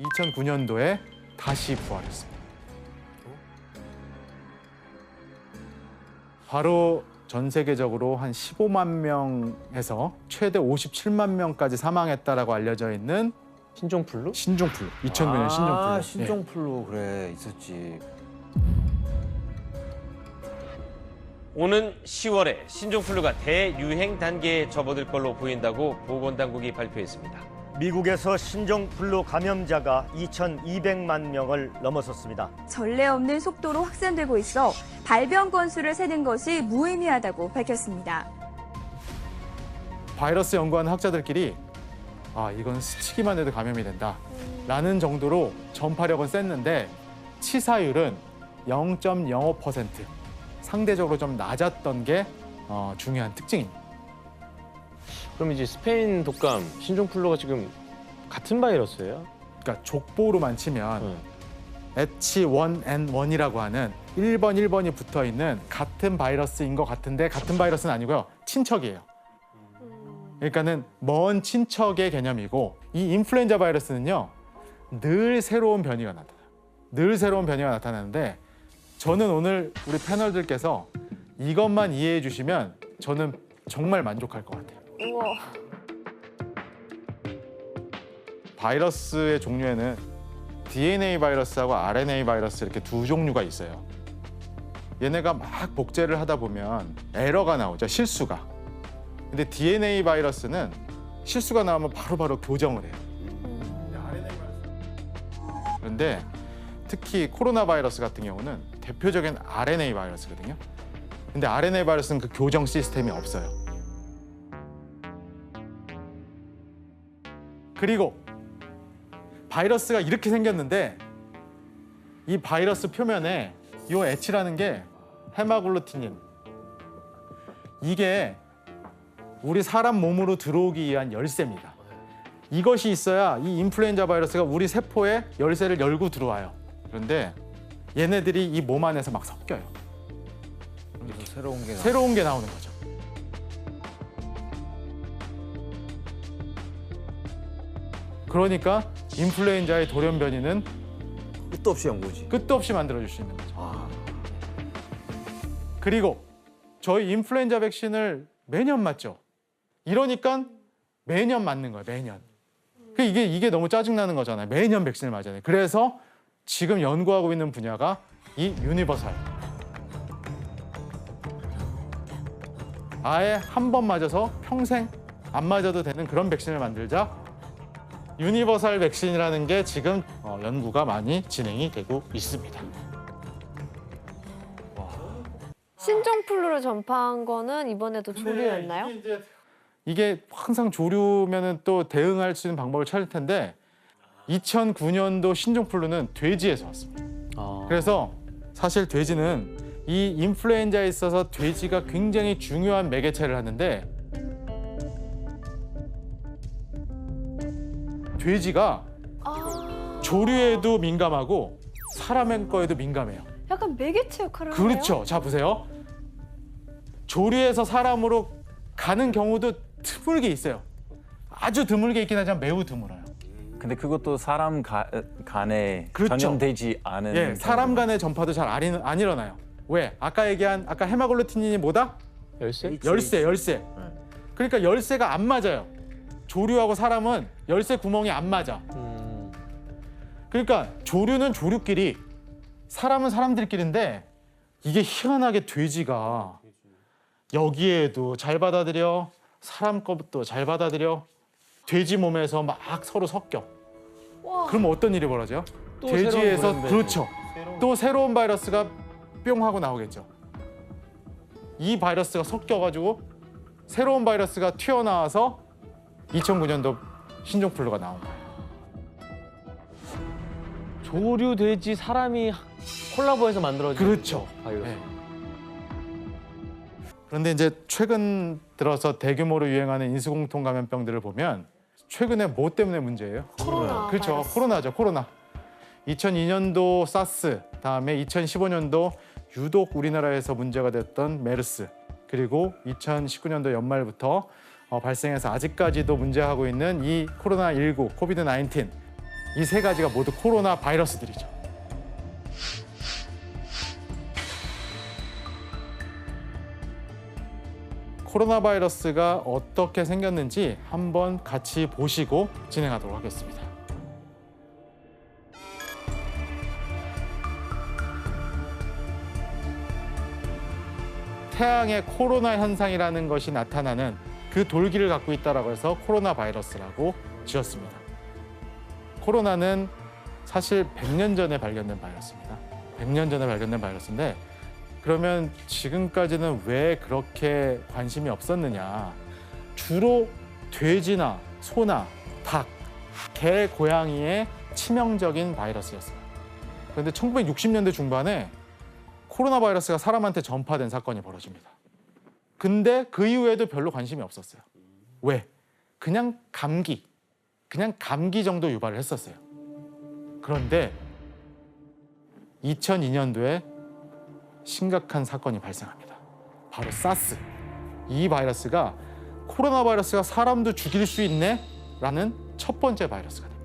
2009년도에 다시 부활했습니다. 바로 전 세계적으로 한 15만 명에서 최대 57만 명까지 사망했다라고 알려져 있는 신종플루? 신종플루. 2009년 신종플루. 예. 신종플루 그래 있었지. 오는 10월에 신종플루가 대유행 단계에 접어들 걸로 보인다고 보건당국이 발표했습니다. 미국에서 신종플루 감염자가 2,200만 명을 넘어섰습니다. 전례 없는 속도로 확산되고 있어 발병 건수를 세는 것이 무의미하다고 밝혔습니다. 바이러스 연구하는 학자들끼리 이건 스치기만 해도 감염이 된다 라는 정도로 전파력은 셌는데 치사율은 0.05%, 상대적으로 좀 낮았던 게 중요한 특징입니다. 그럼 이제 스페인 독감, 신종플루가 지금 같은 바이러스예요? 그러니까 족보로만 치면 H1N1이라고 하는 1번이 붙어 있는 같은 바이러스인 것 같은데 같은 바이러스는 아니고요. 친척이에요. 그러니까는 먼 친척의 개념이고 이 인플루엔자 바이러스는요. 늘 새로운 변이가 나타나요. 늘 새로운 변이가 나타나는데 저는 오늘 우리 패널들께서 이것만 이해해 주시면 저는 정말 만족할 것 같아요. 우와. 바이러스의 종류에는 DNA 바이러스하고 RNA 바이러스 이렇게 두 종류가 있어요. 얘네가 막 복제를 하다 보면 에러가 나오죠, 실수가. 근데 DNA 바이러스는 실수가 나오면 바로바로 교정을 해요. 그런데 특히 코로나 바이러스 같은 경우는 대표적인 RNA 바이러스거든요. 근데 RNA 바이러스는 그 교정 시스템이 없어요. 그리고 바이러스가 이렇게 생겼는데 이 바이러스 표면에 이 H라는 게 헤마글루틴인, 이게 우리 사람 몸으로 들어오기 위한 열쇠입니다. 이것이 있어야 이 인플루엔자 바이러스가 우리 세포에 열쇠를 열고 들어와요. 그런데 얘네들이 이 몸 안에서 막 섞여요. 그래서 새로운 새로운 게 나오는 거죠. 그러니까 인플루엔자의 돌연변이는 끝도 없이 연구지. 끝도 없이 만들어줄 수 있는 거죠. 그리고 저희 인플루엔자 백신을 매년 맞죠. 이러니까 매년 맞는 거예요. 매년. 이게 너무 짜증나는 거잖아요. 매년 백신을 맞아야 돼. 그래서 지금 연구하고 있는 분야가 이 유니버설. 아예 한 번 맞아서 평생 안 맞아도 되는 그런 백신을 만들자. 유니버설 백신이라는 게 지금 연구가 많이 진행이 되고 있습니다. 신종플루를 전파한 거는 이번에도 조류였나요? 이게 항상 조류면은 또 대응할 수 있는 방법을 찾을 텐데 2009년도 신종플루는 돼지에서 왔습니다. 그래서 사실 돼지는 이 인플루엔자에 있어서 돼지가 굉장히 중요한 매개체를 하는데 돼지가 조류에도 민감하고 사람의 거에도 민감해요. 약간 매개체 역할을 하네요. 그렇죠. 자 보세요. 조류에서 사람으로 가는 경우도 드물게 있어요. 아주 드물게 있긴 하지만 매우 드물어요. 근데 그것도 사람 간에 그렇죠. 전염되지 않은. 예, 사람 간의 전파도 잘 안 일어나요. 왜? 아까 헤마글루틴이 뭐다? 열쇠? 열쇠. 그러니까 열쇠가 안 맞아요. 조류하고 사람은 열쇠 구멍이 안 맞아. 그러니까 조류는 조류끼리, 사람은 사람들끼리인데 이게 희한하게 돼지가 여기에도 잘 받아들여, 사람 것도 잘 받아들여, 돼지 몸에서 막 서로 섞여. 와. 그럼 어떤 일이 벌어져요? 또 돼지에서 새로운 그렇죠. 또 새로운 바이러스가 뿅 하고 나오겠죠. 이 바이러스가 섞여가지고 새로운 바이러스가 튀어나와서 2009년도 신종플루가 나온 거예요. 조류, 돼지, 사람이 콜라보해서 만들어진 그렇죠. 바이러스. 네. 그런데 이제 최근 들어서 대규모로 유행하는 인수공통 감염병들을 보면 최근에 뭐 때문에 문제예요? 코로나. 그렇죠. 바이러스. 코로나죠. 코로나. 2002년도 사스, 다음에 2015년도 유독 우리나라에서 문제가 됐던 메르스, 그리고 2019년도 연말부터 발생해서 아직까지도 문제하고 있는 이 코로나19, 코비드 19. 이 세 가지가 모두 코로나 바이러스들이죠. 코로나 바이러스가 어떻게 생겼는지 한번 같이 보시고 진행하도록 하겠습니다. 태양에 코로나 현상이라는 것이 나타나는 그 돌기를 갖고 있다고 해서 코로나 바이러스라고 지었습니다. 코로나는 사실 100년 전에 발견된 바이러스입니다. 100년 전에 발견된 바이러스인데 그러면 지금까지는 왜 그렇게 관심이 없었느냐. 주로 돼지나 소나 닭, 개, 고양이의 치명적인 바이러스였어요. 그런데 1960년대 중반에 코로나 바이러스가 사람한테 전파된 사건이 벌어집니다. 근데 그 이후에도 별로 관심이 없었어요. 왜? 그냥 감기 정도 유발을 했었어요. 그런데 2002년도에 심각한 사건이 발생합니다. 바로 사스. 이 바이러스가 코로나 바이러스가 사람도 죽일 수 있네? 라는 첫 번째 바이러스가 됩니다.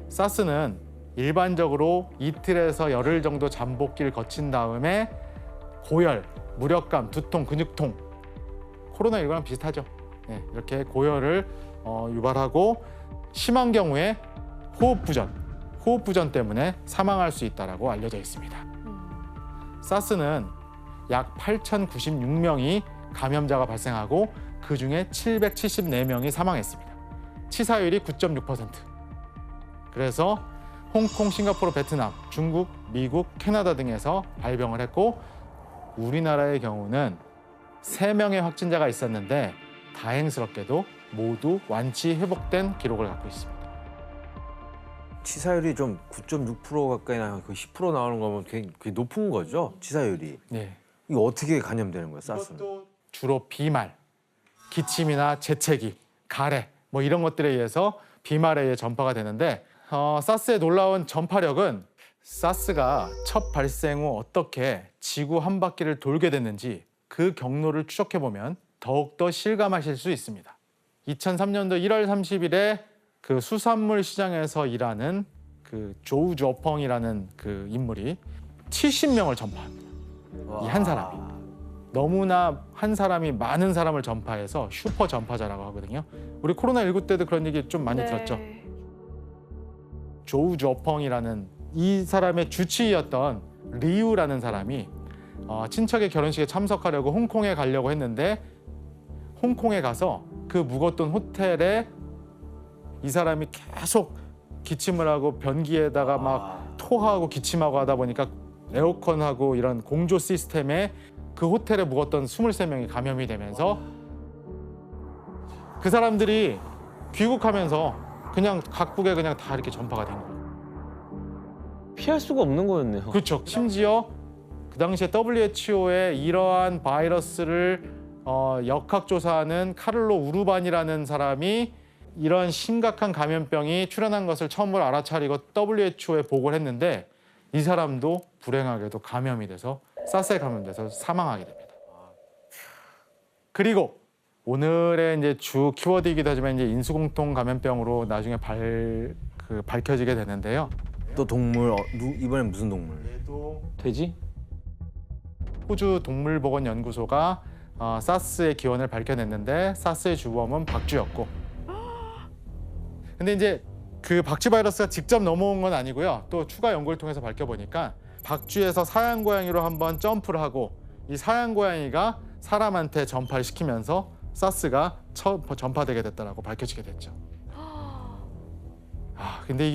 사스는 일반적으로 이틀에서 열흘 정도 잠복기를 거친 다음에 고열, 무력감, 두통, 근육통, 코로나19랑 비슷하죠. 네, 이렇게 고열을 유발하고 심한 경우에 호흡부전 때문에 사망할 수 있다고 알려져 있습니다. 사스는 약 8,096명이 감염자가 발생하고 그중에 774명이 사망했습니다. 치사율이 9.6%. 그래서 홍콩, 싱가포르, 베트남, 중국, 미국, 캐나다 등에서 발병을 했고 우리나라의 경우는 3명의 확진자가 있었는데 다행스럽게도 모두 완치 회복된 기록을 갖고 있습니다. 치사율이 좀 9.6% 가까이 나요. 거의 10% 나오는 거면 굉장히 높은 거죠, 치사율이. 네. 이거 어떻게 감염되는 거예요, 사스는? 이것도 주로 비말, 기침이나 재채기, 가래 뭐 이런 것들에 의해서 비말에 의해 전파가 되는데 사스의 놀라운 전파력은 사스가 첫 발생 후 어떻게 지구 한 바퀴를 돌게 됐는지 그 경로를 추적해 보면 더욱더 실감하실 수 있습니다. 2003년도 1월 30일에 그 수산물 시장에서 일하는 그 조우 저펑이라는 그 인물이 70명을 전파합니다. 이 한 사람이. 너무나 한 사람이 많은 사람을 전파해서 슈퍼 전파자라고 하거든요. 우리 코로나19 때도 그런 얘기 좀 많이 들었죠. 조우 저펑이라는 이 사람의 주치의였던 리우라는 사람이 친척의 결혼식에 참석하려고 홍콩에 가려고 했는데 홍콩에 가서 그 묵었던 호텔에 이 사람이 계속 기침을 하고 변기에다가 막 토하고 기침하고 하다 보니까 에어컨하고 이런 공조 시스템에 그 호텔에 묵었던 23명이 감염이 되면서 그 사람들이 귀국하면서 그냥 각국에 그냥 다 이렇게 전파가 된 거예요. 피할 수가 없는 거였네요. 그렇죠. 심지어 그 당시에 WHO의 이러한 바이러스를 역학조사하는 카를로 우르반이라는 사람이 이런 심각한 감염병이 출현한 것을 처음으로 알아차리고 WHO에 보고를 했는데 이 사람도 불행하게도 감염이 돼서 사스에 감염돼서 사망하게 됩니다. 그리고 오늘의 이제 주 키워드이기도 하지만 이제 인수공통 감염병으로 나중에 밝혀지게 되는데요. 또 동물, 이번엔 무슨 동물? 돼지? 호주 동물보건연구소가 사스의 기원을 밝혀냈는데 사스의 주범은 박쥐였고 근데 이제 그 박쥐 바이러스가 직접 넘어온 건 아니고요. 또 추가 연구를 통해서 밝혀보니까 박쥐에서 사양 고양이로 한번 점프를 하고 이 사양 고양이가 사람한테 전파를 시키면서 사스가 전파되게 됐다라고 밝혀지게 됐죠. 근데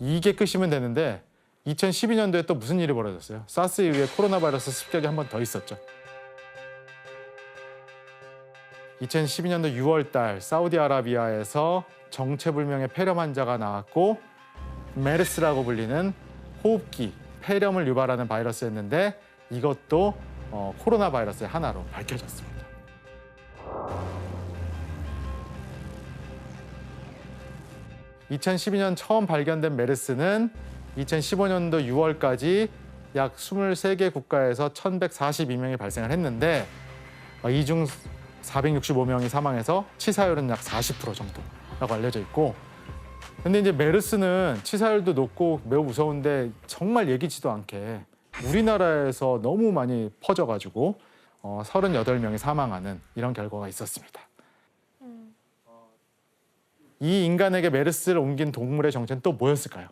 이게 끝이면 되는데 2012년도에 또 무슨 일이 벌어졌어요? 사스 이후에 코로나 바이러스 습격이 한 번 더 있었죠. 2012년도 6월 달 사우디아라비아에서 정체불명의 폐렴 환자가 나왔고 메르스라고 불리는 호흡기, 폐렴을 유발하는 바이러스였는데 이것도 코로나 바이러스의 하나로 밝혀졌습니다. (2012년) 처음 발견된 메르스는 2015년도 6월까지 약 23개 국가에서 1,142명이 발생을 했는데 이 중 465명이 사망해서 치사율은 약 40% 정도라고 알려져 있고, 근데 이제 메르스는 치사율도 높고 매우 무서운데 정말 예기치도 않게 우리나라에서 너무 많이 퍼져가지고 38명이 사망하는 이런 결과가 있었습니다. 이 인간에게 메르스를 옮긴 동물의 정체는 또 뭐였을까요?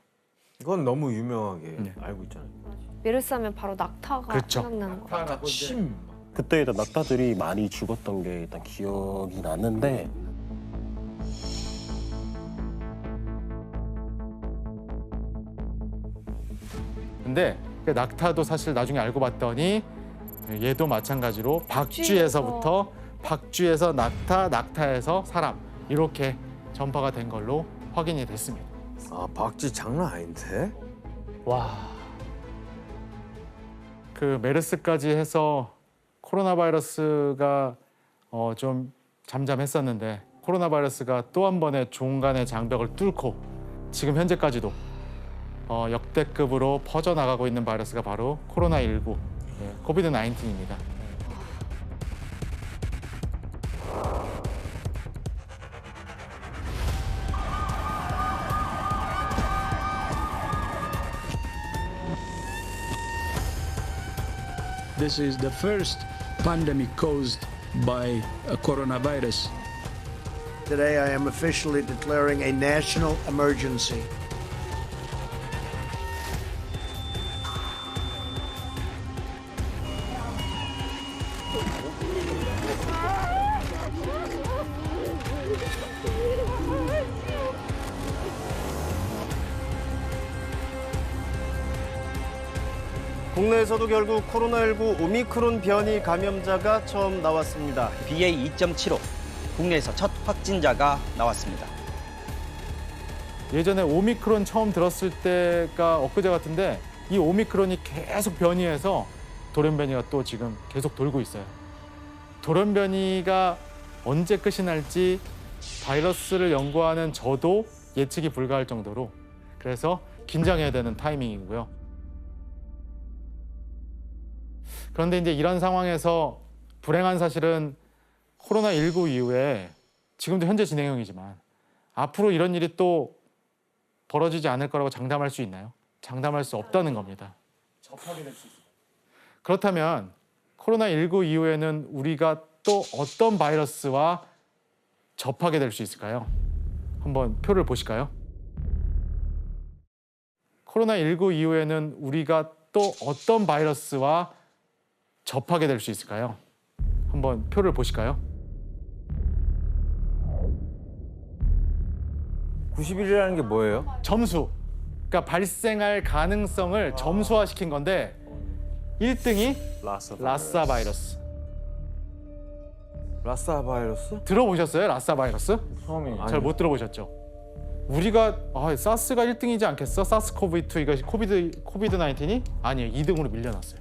이건 너무 유명하게 네. 알고 있잖아요. 메르스 하면 바로 낙타가 그렇죠. 생각나는 거. 침. 그때 일단 낙타들이 많이 죽었던 게 일단 기억이 나는데 근데 그 낙타도 사실 나중에 알고 봤더니 얘도 마찬가지로 박쥐에서부터 박쥐에서 낙타, 낙타에서 사람 이렇게 전파가 된 걸로 확인이 됐습니다. 아 박쥐 장난 아닌데? 와. 그 메르스까지 해서 코로나 바이러스가 좀 잠잠했었는데 코로나 바이러스가 또 한 번의 종간의 장벽을 뚫고 지금 현재까지도 역대급으로 퍼져나가고 있는 바이러스가 바로 코로나19, 코비드 19입니다. This is the first pandemic caused by a coronavirus. Today, I am officially declaring a national emergency. 국내에서도 결국 코로나19 오미크론 변이 감염자가 처음 나왔습니다. BA.2.75 국내에서 첫 확진자가 나왔습니다. 예전에 오미크론 처음 들었을 때가 엊그제 같은데 이 오미크론이 계속 변이해서 돌연변이가 또 지금 계속 돌고 있어요. 돌연변이가 언제 끝이 날지 바이러스를 연구하는 저도 예측이 불가할 정도로 그래서 긴장해야 되는 타이밍이고요. 그런데 이제 이런 상황에서 불행한 사실은 코로나19 이후에 지금도 현재 진행형이지만 앞으로 이런 일이 또 벌어지지 않을 거라고 장담할 수 있나요? 장담할 수 없다는 겁니다. 그렇다면 코로나19 이후에는 우리가 또 어떤 바이러스와 접하게 될 수 있을까요? 한번 표를 보실까요? 코로나19 이후에는 우리가 또 어떤 바이러스와 접하게 될 수 있을까요? 한번 표를 보실까요? 91이라는 게 뭐예요? 점수. 그러니까 발생할 가능성을 점수화시킨 건데 1등이 라싸 바이러스. 라싸 바이러스? 들어보셨어요? 라싸 바이러스? 처음이에요. 잘 못 들어보셨죠? 우리가 사스가 1등이지 않겠어? 사스코브2 이것이 코비드 19이? 아니에요. 2등으로 밀려났어요.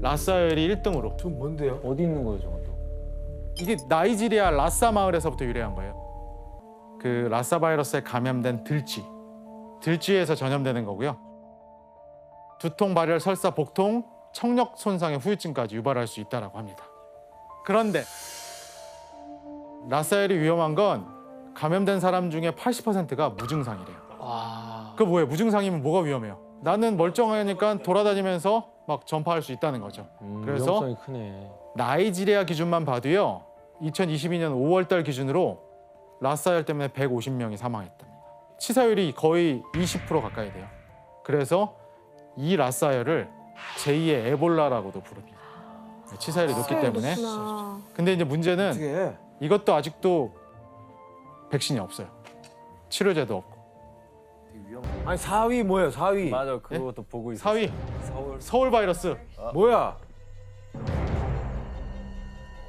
라싸열이 1등으로. 좀 뭔데요? 어디 있는 거예요, 저것도? 이게 나이지리아 라싸 마을에서부터 유래한 거예요. 그 라싸 바이러스에 감염된 들쥐에서 전염되는 거고요. 두통, 발열, 설사, 복통, 청력 손상의 후유증까지 유발할 수 있다고 합니다. 그런데 라싸열이 위험한 건 감염된 사람 중에 80%가 무증상이래요. 와. 그 뭐예요? 무증상이면 뭐가 위험해요? 나는 멀쩡하니까 돌아다니면서 막 전파할 수 있다는 거죠. 그래서 위험성이 크네. 나이지리아 기준만 봐도요. 2022년 5월 달 기준으로 라싸열 때문에 150명이 사망했답니다. 치사율이 거의 20% 가까이 돼요. 그래서 이 라싸열을 제2의 에볼라라고도 부릅니다. 치사율이 높기 때문에. 그렇구나. 근데 이제 문제는 어떻게 해? 이것도 아직도 백신이 없어요. 치료제도 없고. 아니 4위 뭐예요? 4위. 맞아, 그것도 보고 있어. 4위 서울 바이러스. 뭐야?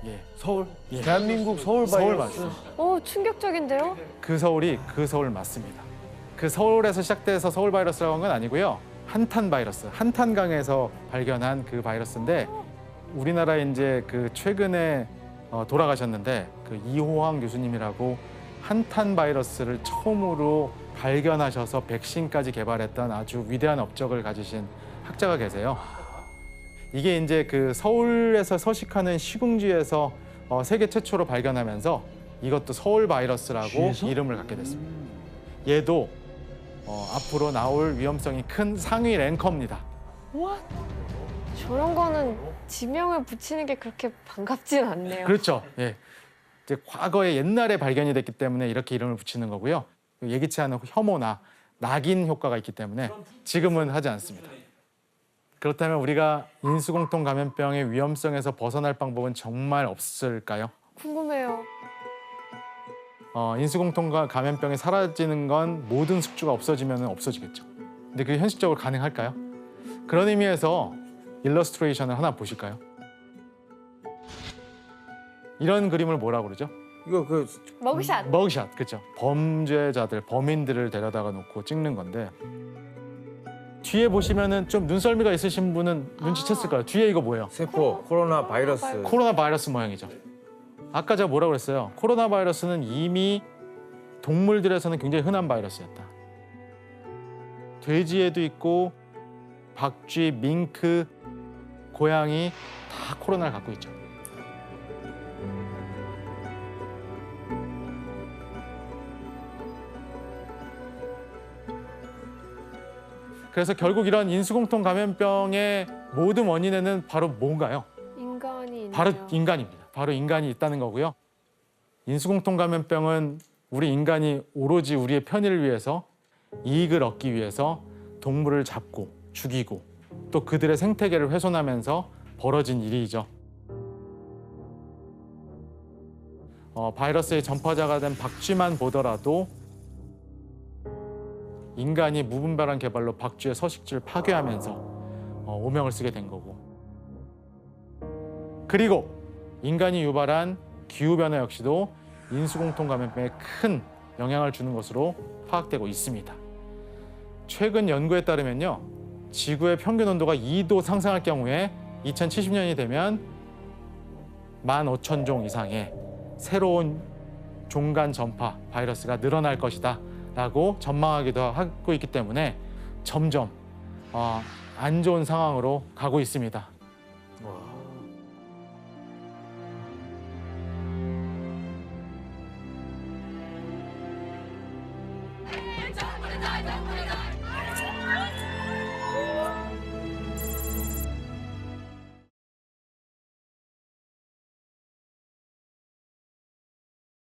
예. 서울? 예. 대한민국 서울 서울 바이러스. 맞습니다. 충격적인데요? 그 서울 맞습니다. 그 서울에서 시작돼서 서울 바이러스라고 한 건 아니고요. 한탄 바이러스, 한탄강에서 발견한 그 바이러스인데 우리나라에 이제 그 최근에 돌아가셨는데 그 이호황 교수님이라고 한탄 바이러스를 처음으로 발견하셔서 백신까지 개발했던 아주 위대한 업적을 가지신 학자가 계세요. 이게 이제 그 서울에서 서식하는 시궁지에서 세계 최초로 발견하면서 이것도 서울 바이러스라고 이름을 갖게 됐습니다. 얘도 앞으로 나올 위험성이 큰 상위 랭커입니다. 저런 거는 지명을 붙이는 게 그렇게 반갑진 않네요. 그렇죠. 예. 이제 과거에 옛날에 발견이 됐기 때문에 이렇게 이름을 붙이는 거고요. 예기치 않은 혐오나 낙인 효과가 있기 때문에 지금은 하지 않습니다. 그렇다면 우리가 인수공통 감염병의 위험성에서 벗어날 방법은 정말 없을까요? 궁금해요. 인수공통 감염병이 사라지는 건 모든 숙주가 없어지면 없어지겠죠. 근데 그게 현실적으로 가능할까요? 그런 의미에서 일러스트레이션을 하나 보실까요? 이런 그림을 뭐라고 그러죠? 이거 그 머그샷. 머그샷, 그렇죠. 범죄자들, 범인들을 데려다가 놓고 찍는 건데 뒤에 보시면은 좀 눈썰미가 있으신 분은 눈치챘을 거예요. 뒤에 이거 뭐예요? 세포 코로나 바이러스. 코로나 바이러스 모양이죠. 아까 제가 뭐라고 그랬어요? 코로나 바이러스는 이미 동물들에서는 굉장히 흔한 바이러스였다. 돼지에도 있고 박쥐, 밍크, 고양이 다 코로나를 갖고 있죠. 그래서 결국 이런 인수공통 감염병의 모든 원인에는 바로 뭔가요? 인간이 있네요. 바로 인간입니다. 바로 인간이 있다는 거고요. 인수공통 감염병은 우리 인간이 오로지 우리의 편의를 위해서 이익을 얻기 위해서 동물을 잡고 죽이고 또 그들의 생태계를 훼손하면서 벌어진 일이죠. 바이러스의 전파자가 된 박쥐만 보더라도 인간이 무분별한 개발로 박쥐의 서식지를 파괴하면서 오명을 쓰게 된 거고, 그리고 인간이 유발한 기후변화 역시도 인수공통 감염병에 큰 영향을 주는 것으로 파악되고 있습니다. 최근 연구에 따르면요, 지구의 평균 온도가 2도 상승할 경우에 2070년이 되면 15,000종 이상의 새로운 종간 전파 바이러스가 늘어날 것이다 라고 전망하기도 하고 있기 때문에 점점 안 좋은 상황으로 가고 있습니다.